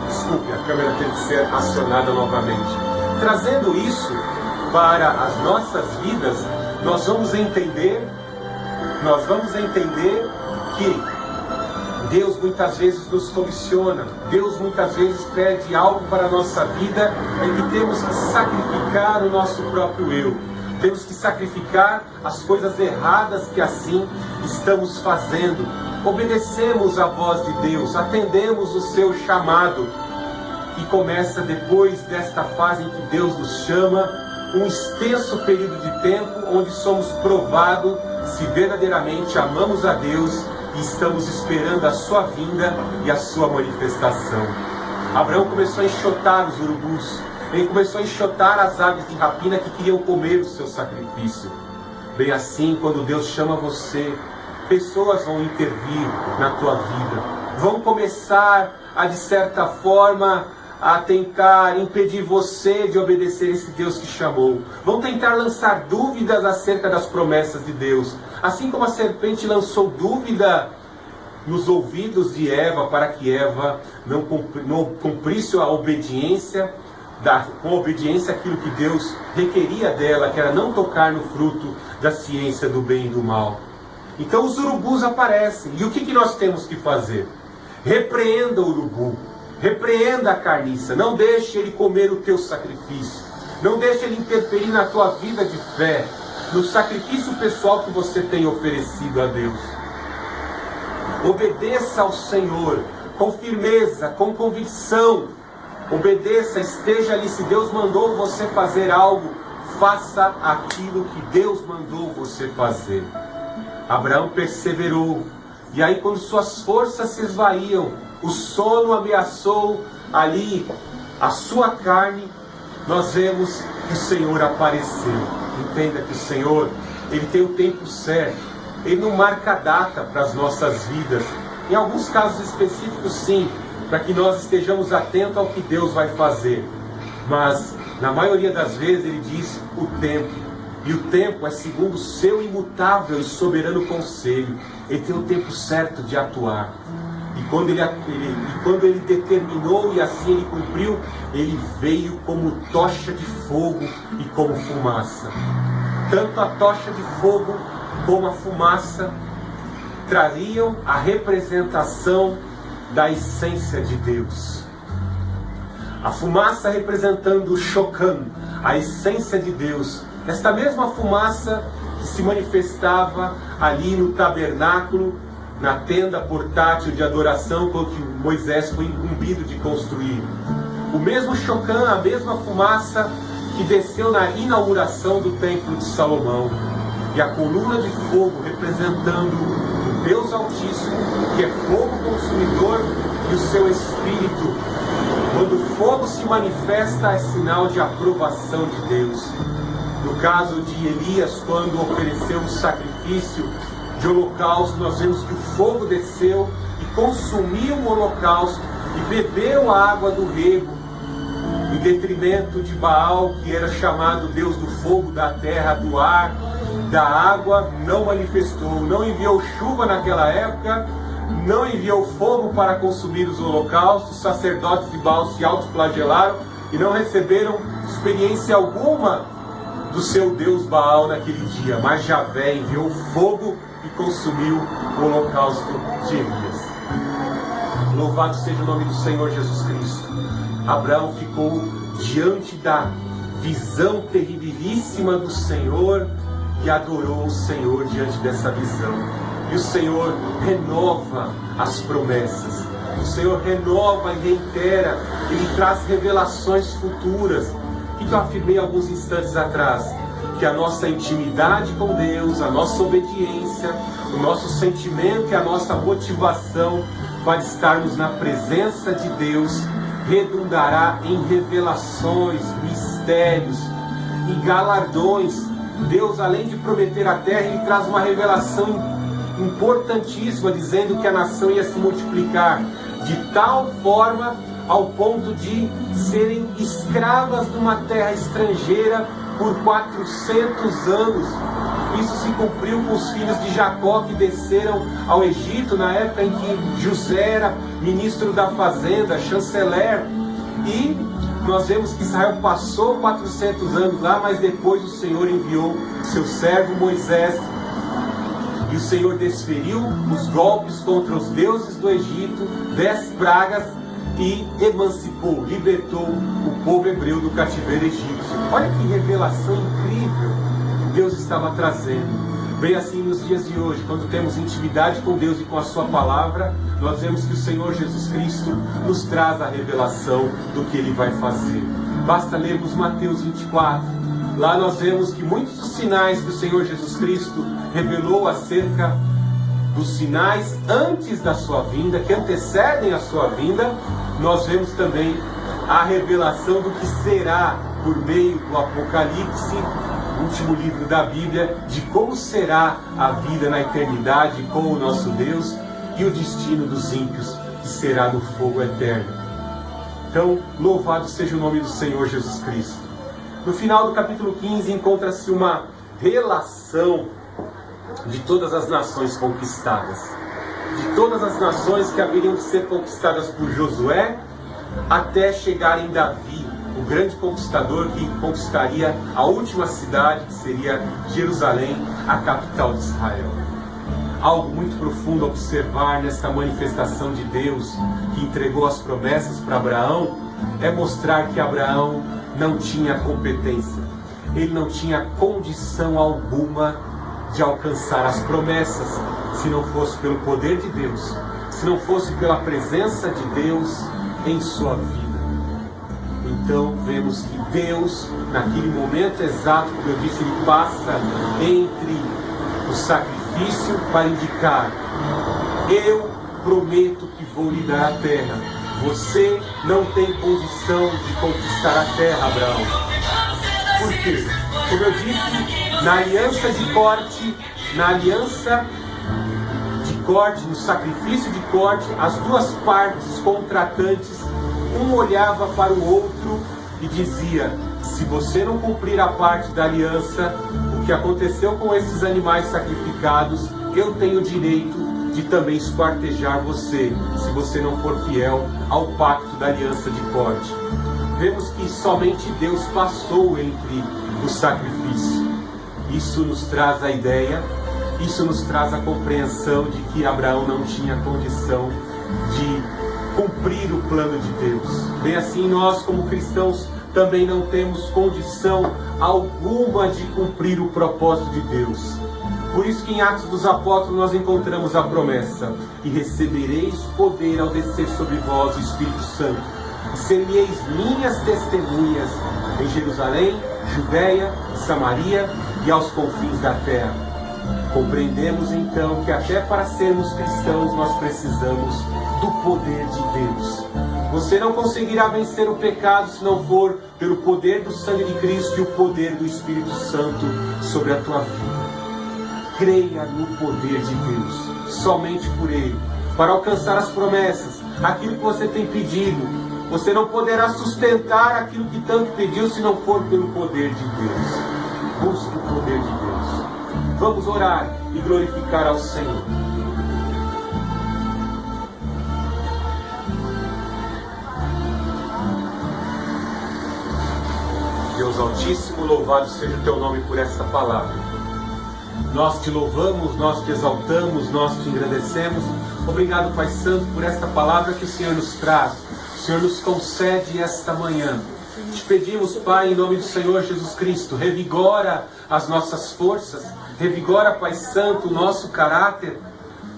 Desculpe, a câmera tem que ser acionada novamente. Trazendo isso para as nossas vidas, nós vamos entender que Deus muitas vezes nos comisiona, Deus muitas vezes pede algo para a nossa vida e que temos que sacrificar o nosso próprio eu. Temos que sacrificar as coisas erradas que assim estamos fazendo. Obedecemos a voz de Deus, atendemos o seu chamado. E começa depois desta fase em que Deus nos chama, um extenso período de tempo onde somos provados se verdadeiramente amamos a Deus e estamos esperando a sua vinda e a sua manifestação. Abraão começou a enxotar os urubus, ele começou a enxotar as aves de rapina que queriam comer o seu sacrifício. Bem assim, quando Deus chama você, pessoas vão intervir na tua vida, vão começar a, de certa forma, a tentar impedir você de obedecer esse Deus que chamou. Vão tentar lançar dúvidas acerca das promessas de Deus. Assim como a serpente lançou dúvida nos ouvidos de Eva para que Eva não cumprisse a obediência, com obediência aquilo que Deus requeria dela, que era não tocar no fruto da ciência do bem e do mal. Então os urubus aparecem. E o que nós temos que fazer? Repreenda o urubu. Repreenda a carniça, não deixe ele comer o teu sacrifício, não deixe ele interferir na tua vida de fé, no sacrifício pessoal que você tem oferecido a Deus. Obedeça ao Senhor com firmeza, com convicção. Obedeça, esteja ali. Se Deus mandou você fazer algo, faça aquilo que Deus mandou você fazer. Abraão perseverou, e aí quando suas forças se esvaíam, o sono ameaçou ali a sua carne, nós vemos que o Senhor apareceu. Entenda que o Senhor, Ele tem o tempo certo. Ele não marca data para as nossas vidas. Em alguns casos específicos, sim, para que nós estejamos atentos ao que Deus vai fazer. Mas, na maioria das vezes, Ele diz o tempo. E o tempo é segundo o seu imutável e soberano conselho. Ele tem o tempo certo de atuar. E quando ele determinou e assim ele cumpriu, ele veio como tocha de fogo e como fumaça. Tanto a tocha de fogo como a fumaça trariam a representação da essência de Deus. A fumaça representando o Shokan, a essência de Deus. Esta mesma fumaça que se manifestava ali no tabernáculo, na tenda portátil de adoração com que Moisés foi incumbido de construir. O mesmo Shokan, a mesma fumaça que desceu na inauguração do Templo de Salomão. E a coluna de fogo representando o Deus Altíssimo, que é fogo consumidor, e o seu Espírito. Quando o fogo se manifesta, é sinal de aprovação de Deus. No caso de Elias, quando ofereceu o sacrifício de holocausto, nós vemos que o fogo desceu e consumiu o holocausto e bebeu a água do rego, em detrimento de Baal, que era chamado Deus do fogo, da terra, do ar, da água. Não manifestou, não enviou chuva naquela época, não enviou fogo para consumir os holocaustos. Os sacerdotes de Baal se autoflagelaram e não receberam experiência alguma do seu Deus Baal naquele dia, mas Javé enviou fogo e consumiu o holocausto de Elias. Louvado seja o nome do Senhor Jesus Cristo. Abraão ficou diante da visão terribilíssima do Senhor e adorou o Senhor diante dessa visão. E o Senhor renova as promessas. O Senhor renova e reitera. Ele traz revelações futuras. O que eu afirmei alguns instantes atrás? Que a nossa intimidade com Deus, a nossa obediência, o nosso sentimento e a nossa motivação para estarmos na presença de Deus redundará em revelações, mistérios e galardões. Deus, além de prometer a terra, Ele traz uma revelação importantíssima, dizendo que a nação ia se multiplicar de tal forma ao ponto de serem escravas numa terra estrangeira por 400 anos. isso se cumpriu com os filhos de Jacó que desceram ao Egito na época em que José era ministro da fazenda, chanceler. E nós vemos que Israel passou 400 anos lá, mas depois o Senhor enviou seu servo Moisés. E o Senhor desferiu os golpes contra os deuses do Egito, 10 pragas, e emancipou, libertou o povo hebreu do cativeiro egípcio. Olha que revelação incrível que Deus estava trazendo. Bem assim nos dias de hoje, quando temos intimidade com Deus e com a sua palavra, nós vemos que o Senhor Jesus Cristo nos traz a revelação do que Ele vai fazer. Basta lermos Mateus 24. Lá nós vemos que muitos dos sinais que o Senhor Jesus Cristo revelou acerca dos sinais antes da sua vinda, que antecedem a sua vinda, nós vemos também a revelação do que será por meio do Apocalipse, último livro da Bíblia, de como será a vida na eternidade com o nosso Deus e o destino dos ímpios, que será no fogo eterno. Então, louvado seja o nome do Senhor Jesus Cristo. No final do capítulo 15 encontra-se uma relação de todas as nações conquistadas, de todas as nações que haveriam de ser conquistadas por Josué, até chegar em Davi, o grande conquistador que conquistaria a última cidade, que seria Jerusalém, a capital de Israel. Algo muito profundo a observar nesta manifestação de Deus que entregou as promessas para Abraão é mostrar que Abraão não tinha competência, ele não tinha condição alguma de alcançar as promessas se não fosse pelo poder de Deus, se não fosse pela presença de Deus em sua vida. Então vemos que Deus, naquele momento exato, como eu disse, Ele passa entre o sacrifício para indicar: eu prometo que vou lhe dar a terra. Você não tem condição de conquistar a terra, Abraão. Por quê? Como eu disse, na aliança de corte, no sacrifício de corte, as duas partes contratantes, um olhava para o outro e dizia: se você não cumprir a parte da aliança, o que aconteceu com esses animais sacrificados, eu tenho direito de também esquartejar você, se você não for fiel ao pacto da aliança de corte. Vemos que somente Deus passou entre o sacrifício. Isso nos traz a ideia, isso nos traz a compreensão de que Abraão não tinha condição de cumprir o plano de Deus. Bem assim, nós como cristãos também não temos condição alguma de cumprir o propósito de Deus. Por isso que em Atos dos Apóstolos nós encontramos a promessa: e recebereis poder ao descer sobre vós o Espírito Santo, e sereis minhas testemunhas em Jerusalém, Judeia, Samaria e aos confins da terra. Compreendemos então que até para sermos cristãos nós precisamos do poder de Deus. Você não conseguirá vencer o pecado se não for pelo poder do sangue de Cristo e o poder do Espírito Santo sobre a tua vida. Creia no poder de Deus, somente por Ele, para alcançar as promessas, aquilo que você tem pedido. Você não poderá sustentar aquilo que tanto pediu se não for pelo poder de Deus. Busque o poder de Deus. Vamos orar e glorificar ao Senhor. Deus Altíssimo, louvado seja o Teu nome por esta palavra. Nós te louvamos, nós te exaltamos, nós te agradecemos. Obrigado, Pai Santo, por esta palavra que o Senhor nos traz. O Senhor nos concede esta manhã. Te pedimos, Pai, em nome do Senhor Jesus Cristo, revigora as nossas forças, revigora, Pai Santo, o nosso caráter,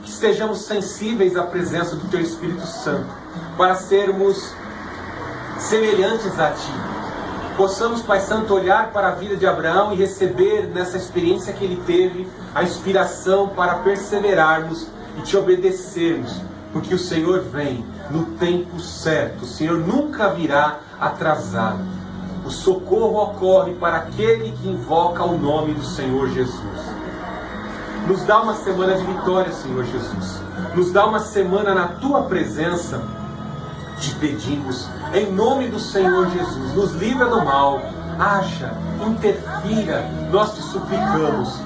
que estejamos sensíveis à presença do Teu Espírito Santo, para sermos semelhantes a Ti. Possamos, Pai Santo, olhar para a vida de Abraão e receber nessa experiência que ele teve a inspiração para perseverarmos e Te obedecermos, porque o Senhor vem no tempo certo. O Senhor nunca virá atrasado. O socorro ocorre para aquele que invoca o nome do Senhor Jesus. Nos dá uma semana de vitória, Senhor Jesus. Nos dá uma semana na Tua presença. Te pedimos, em nome do Senhor Jesus, nos livra do mal, haja, interfira, nós te suplicamos,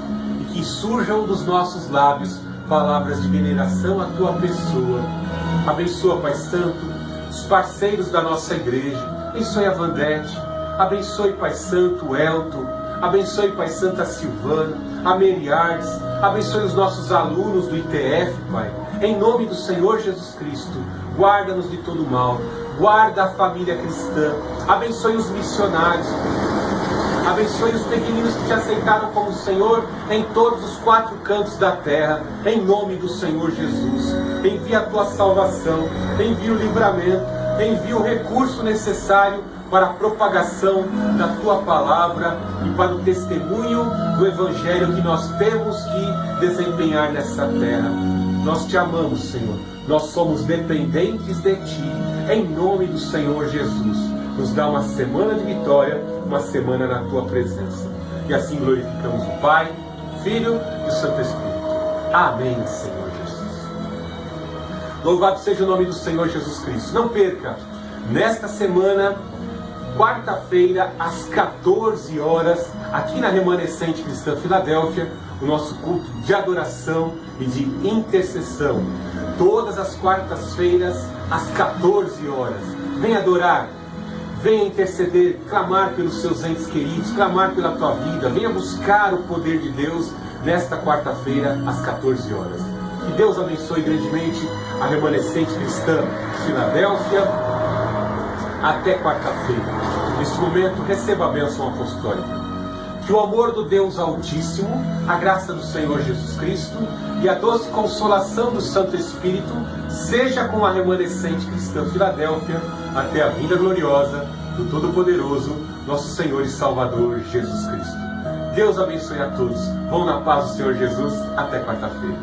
e que surjam dos nossos lábios palavras de veneração à tua pessoa. Abençoa, Pai Santo, os parceiros da nossa igreja. Abençoe a Vandete. Abençoe, Pai Santo, o Elton. Abençoe, Pai Santo, a Silvana, a Meriardes. Abençoe os nossos alunos do ITF, Pai. Em nome do Senhor Jesus Cristo, guarda-nos de todo mal. Guarda a família cristã. Abençoe os missionários. Abençoe os pequeninos que te aceitaram como Senhor em todos os 4 cantos da terra. Em nome do Senhor Jesus. Envia a tua salvação. Envia o livramento. Envia o recurso necessário para a propagação da tua palavra e para o testemunho do Evangelho que nós temos que desempenhar nessa terra. Nós te amamos, Senhor. Nós somos dependentes de ti. Em nome do Senhor Jesus. Nos dá uma semana de vitória, uma semana na tua presença. E assim glorificamos o Pai, o Filho e o Santo Espírito. Amém, Senhor Jesus. Louvado seja o nome do Senhor Jesus Cristo. Não perca, nesta semana, quarta-feira, às 14 horas, aqui na Remanescente Cristã Filadélfia, o nosso culto de adoração e de intercessão. Todas as quartas-feiras, às 14 horas. Venha adorar. Venha interceder, clamar pelos seus entes queridos, clamar pela tua vida. Venha buscar o poder de Deus nesta quarta-feira, às 14 horas. Que Deus abençoe grandemente a Remanescente Cristã Filadélfia. Até quarta-feira. Neste momento, receba a bênção apostólica. Que o amor do Deus Altíssimo, a graça do Senhor Jesus Cristo e a doce consolação do Santo Espírito seja com a Remanescente Cristã Filadélfia até a vinda gloriosa do Todo-Poderoso, nosso Senhor e Salvador Jesus Cristo. Deus abençoe a todos. Vão na paz do Senhor Jesus. Até quarta-feira.